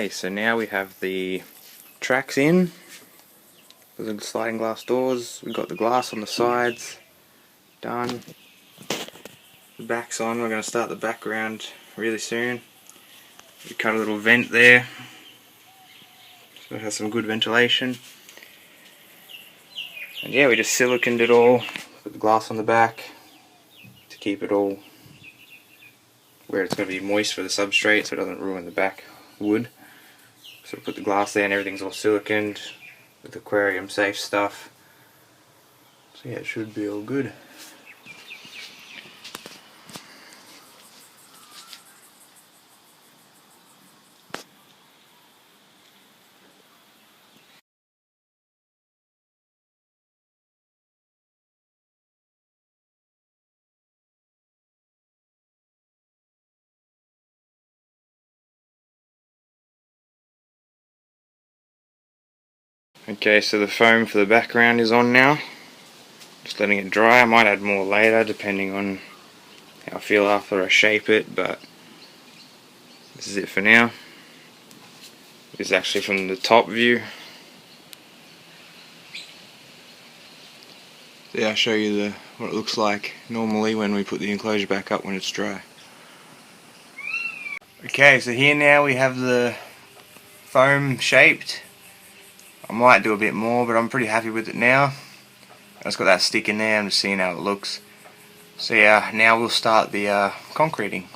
Okay, so now we have the tracks in with the sliding glass doors. We've got the glass on the sides done. The back's on. We're going to start the background really soon. We cut a little vent there so it has some good ventilation. And yeah, we just siliconed it all, put the glass on the back to keep it all where it's going to be moist for the substrate so it doesn't ruin the back wood. So put the glass there and everything's all siliconed with aquarium safe stuff. So yeah, it should be all good. Okay, so the foam for the background is on now. Just letting it dry. I might add more later depending on how I feel after I shape it, but this is it for now. This is actually from the top view. So yeah, I'll show you what it looks like normally when we put the enclosure back up when it's dry. Okay, so here now we have the foam shaped. I might do a bit more, but I'm pretty happy with it now. It's got that stick in there, I'm just seeing how it looks. So yeah, now we'll start the concreting.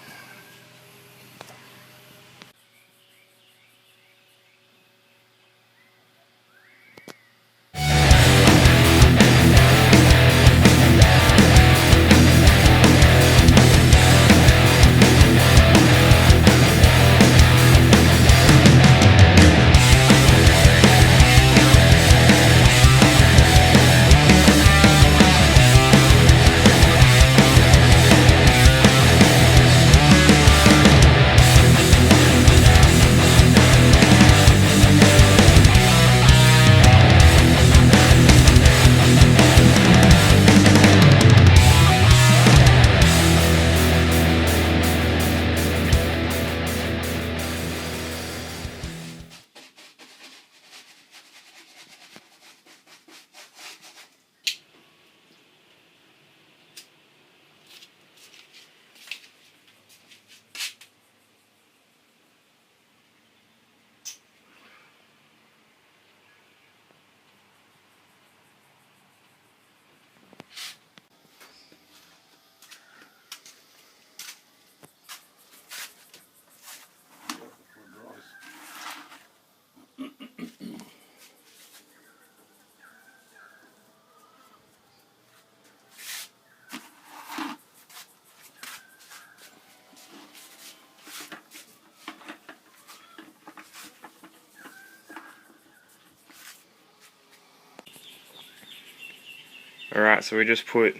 Alright, so we just put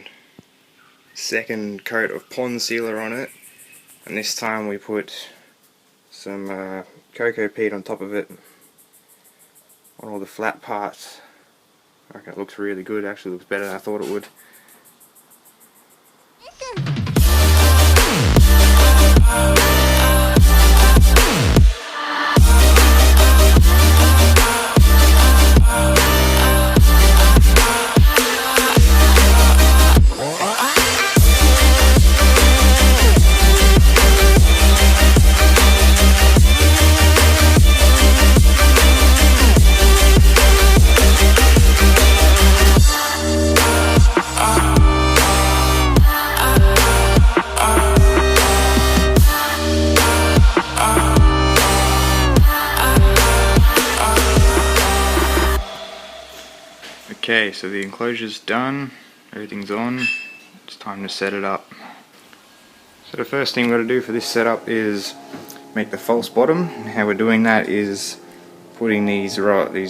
second coat of pond sealer on it, and this time we put some cocoa peat on top of it on all the flat parts. I reckon it looks really good, actually looks better than I thought it would. Okay, so the enclosure's done, everything's on, it's time to set it up. So the first thing we've got to do for this setup is make the false bottom. How we're doing that is putting these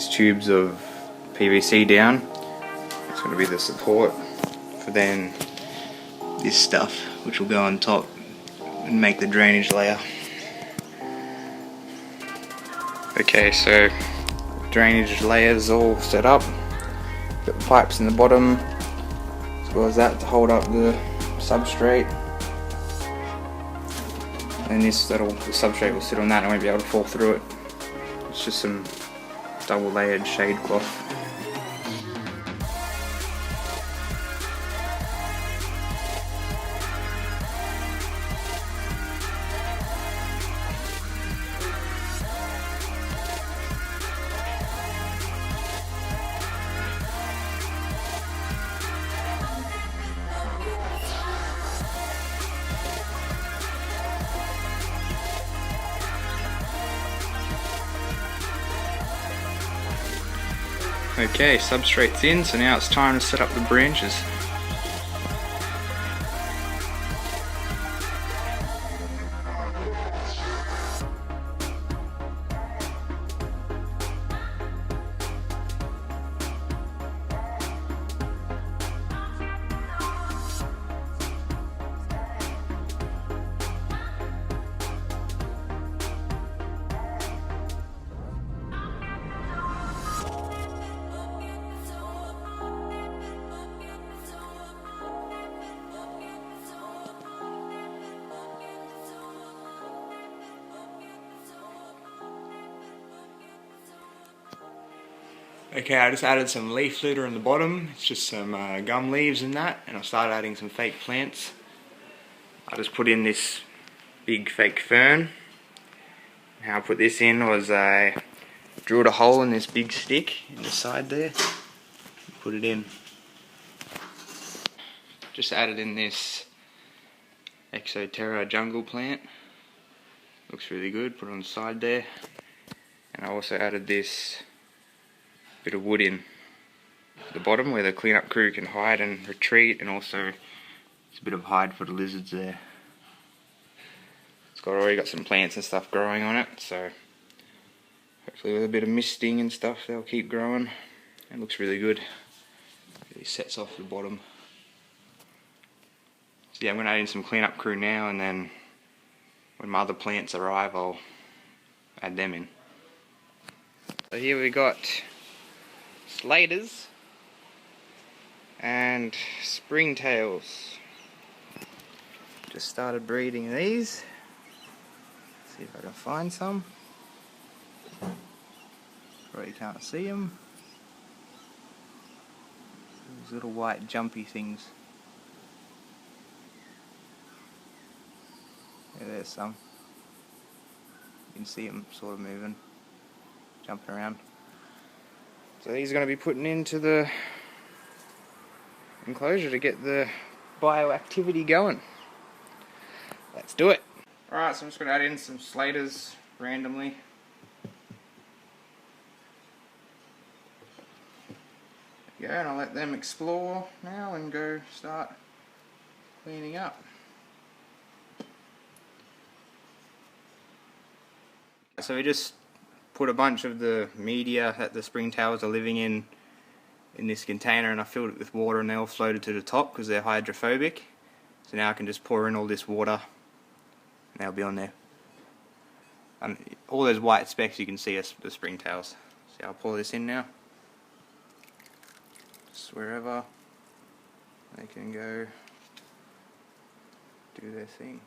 tubes of PVC down. It's going to be the support for then this stuff, which will go on top and make the drainage layer. Okay, so drainage layers all set up. Got the pipes in the bottom, as well as that to hold up the substrate. And the substrate will sit on that and I won't be able to fall through it. It's just some double layered shade cloth. Okay, substrate's in, so now it's time to set up the branches. Okay, I just added some leaf litter in the bottom. It's just some gum leaves and that, and I started adding some fake plants. I just put in this big fake fern. How I put this in was I drilled a hole in this big stick in the side there, put it in. Just added in this Exoterra jungle plant. Looks really good, put it on the side there. And I also added this bit of wood in the bottom where the cleanup crew can hide and retreat, and also there's a bit of hide for the lizards there. It's already got some plants and stuff growing on it, so hopefully with a bit of misting and stuff they'll keep growing. It looks really good. Really sets off the bottom. So yeah, I'm going to add in some cleanup crew now, and then when my other plants arrive I'll add them in. So here we got slaters and springtails. Just started breeding these. See if I can find some. Probably can't see them. These little white jumpy things. Yeah, there's some. You can see them sort of moving, jumping around. So these are going to be putting into the enclosure to get the bioactivity going. Let's do it. Alright, so I'm just going to add in some slaters randomly. There we go, and I'll let them explore now and go start cleaning up. So we just put a bunch of the media that the springtails are living in this container, and I filled it with water, and they all floated to the top because they're hydrophobic. So now I can just pour in all this water and they'll be on there. And all those white specks you can see are the springtails. So I'll pour this in now. Just wherever they can go do their thing.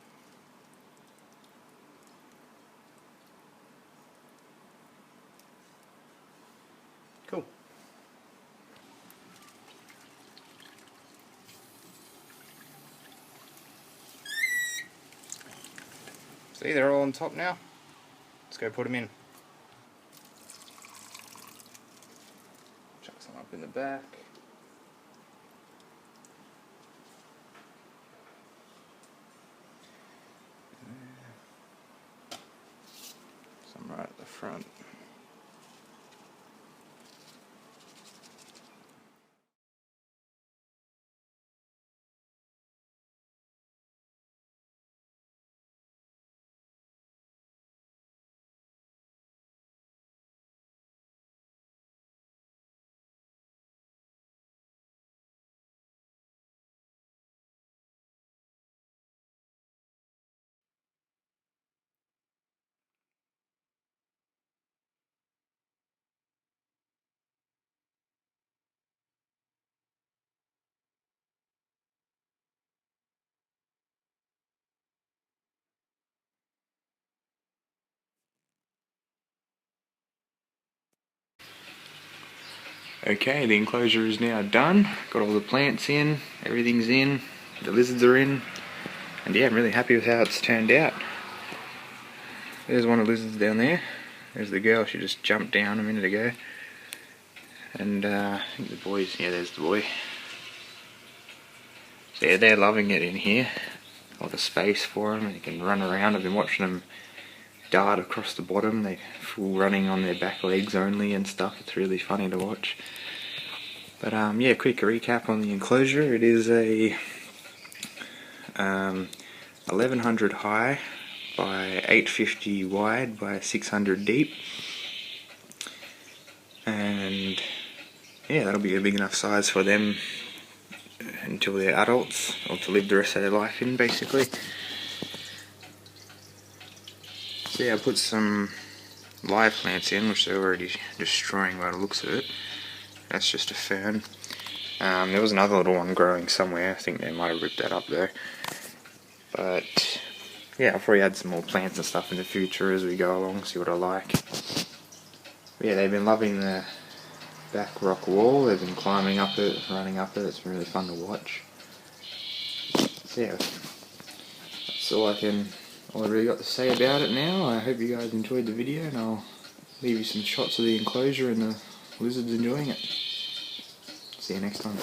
Cool. See, they're all on top now. Let's go put them in. Chuck some up in the back. Some right at the front. Okay, the enclosure is now done. Got all the plants in, everything's in, the lizards are in, and yeah, I'm really happy with how it's turned out. There's one of the lizards down there. There's the girl, she just jumped down a minute ago. And I think the boys, yeah, there's the boy. So yeah, they're loving it in here. A lot of space for them, and you can run around. I've been watching them dart across the bottom. They're full running on their back legs only and stuff. It's really funny to watch. But yeah, quick recap on the enclosure. It is a 1100 high by 850 wide by 600 deep. And yeah, that'll be a big enough size for them until they're adults, or to live the rest of their life in, basically. So yeah, I put some live plants in, which they're already destroying by the looks of it. That's just a fern. There was another little one growing somewhere. I think they might have ripped that up though. But yeah, I'll probably add some more plants and stuff in the future as we go along, see what I like. But yeah, they've been loving the back rock wall. They've been climbing up it, running up it. It's been really fun to watch. So yeah, that's all I really got to say about it now. I hope you guys enjoyed the video, and I'll leave you some shots of the enclosure and the lizards enjoying it. See you next time.